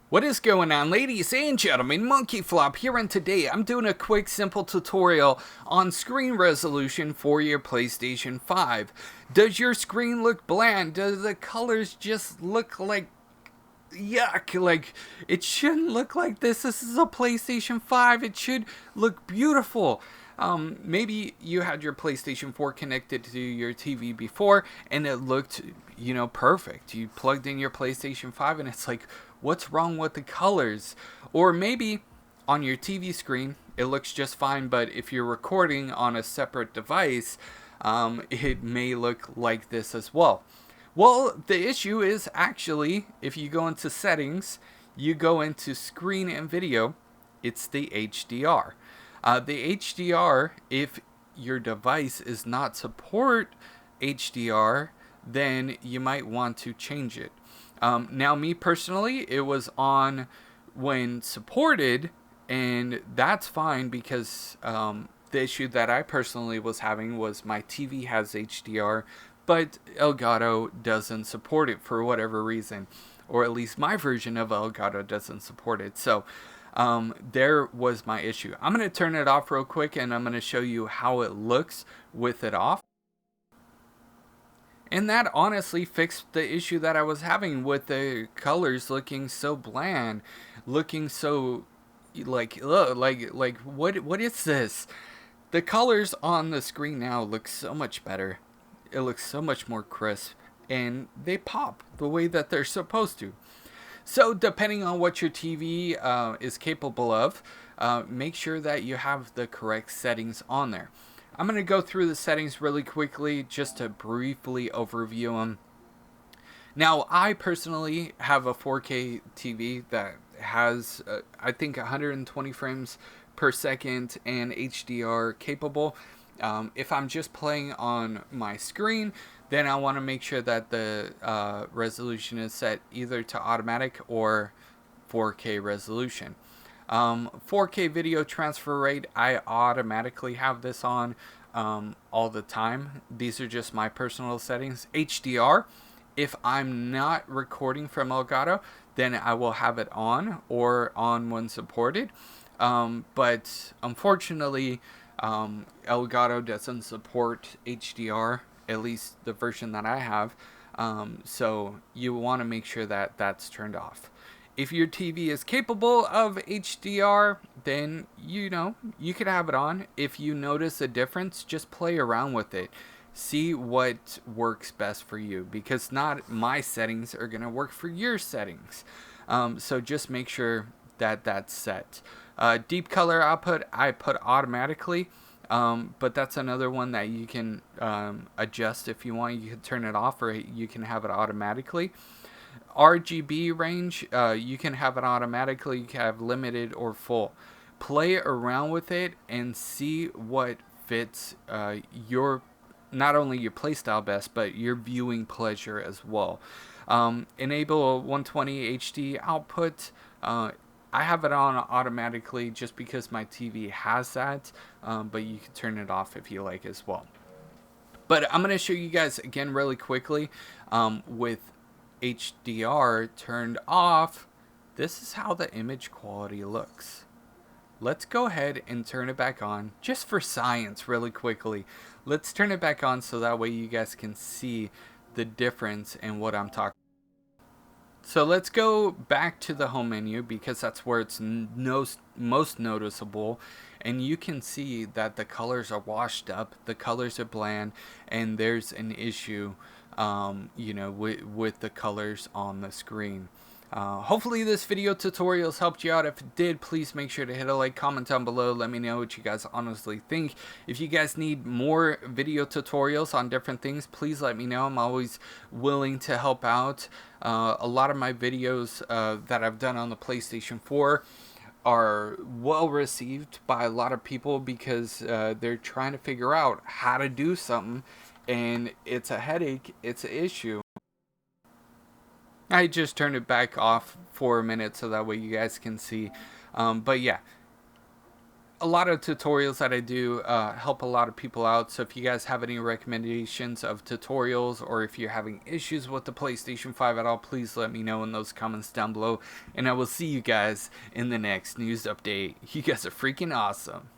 What is going on, ladies and gentlemen? Monkey Flop here, and today I'm doing a quick simple tutorial on screen resolution for your PlayStation 5. Does your screen look bland? Do the colors just look like yuck? Like, it shouldn't look like this. This is a PlayStation 5. It should look beautiful. Maybe you had your PlayStation 4 connected to your TV before and it looked, perfect. You plugged in your PlayStation 5 and it's like, what's wrong with the colors? Or maybe on your TV screen it looks just fine, but if you're recording on a separate device, it may look like this as well. Well, the issue is actually, if you go into settings, you go into screen and video, it's the HDR. The HDR, if your device is not support HDR, then you might want to change it. Now, me personally, it was on when supported, and that's fine because the issue that I personally was having was my TV has HDR, but Elgato doesn't support it for whatever reason, or at least my version of Elgato doesn't support it. So there was my issue. I'm going to turn it off real quick and I'm going to show you how it looks with it off. And that honestly fixed the issue that I was having with the colors looking so bland, looking so like what is this? The colors on the screen now look so much better. It looks so much more crisp and they pop the way that they're supposed to. So depending on what your TV is capable of, make sure that you have the correct settings on there. I'm going to go through the settings really quickly just to briefly overview them. Now, I personally have a 4K TV that has, I think, 120 frames per second and HDR capable. If I'm just playing on my screen, then I want to make sure that the resolution is set either to automatic or 4K resolution. 4K video transfer rate, I automatically have this on all the time. These are just my personal settings. HDR, if I'm not recording from Elgato, then I will have it on or on when supported. But unfortunately, Elgato doesn't support HDR, at least the version that I have. So you want to make sure that that's turned off. If your TV is capable of HDR, then you could have it on. If you notice a difference, just play around with it. See what works best for you, because not my settings are going to work for your settings. So just make sure that that's set. Deep color output, I put automatically. But that's another one that you can adjust if you want. You can turn it off or you can have it automatically. RGB range, you can have it automatically. You can have limited or full. Play around with it and see what fits your, not only your playstyle best, but your viewing pleasure as well. Enable 120 HD output. I have it on automatically just because my TV has that, but you can turn it off if you like as well. But I'm going to show you guys again really quickly with HDR turned off. This is how the image quality looks. Let's go ahead and turn it back on just for science really quickly. Let's turn it back on so that way you guys can see the difference in what I'm talking about. So let's go back to the home menu because that's where it's most noticeable, and you can see that the colors are washed up, the colors are bland, and there's an issue with the colors on the screen. Hopefully this video tutorial has helped you out. If it did, please make sure to hit a like, comment down below, let me know what you guys honestly think. If you guys need more video tutorials on different things, please let me know. I'm always willing to help out. A lot of my videos that I've done on the PlayStation 4 are well received by a lot of people because they're trying to figure out how to do something, and it's a headache, it's an issue. I just turned it back off for a minute so that way you guys can see. But yeah, a lot of tutorials that I do help a lot of people out. So if you guys have any recommendations of tutorials, or if you're having issues with the PlayStation 5 at all, please let me know in those comments down below. And I will see you guys in the next news update. You guys are freaking awesome.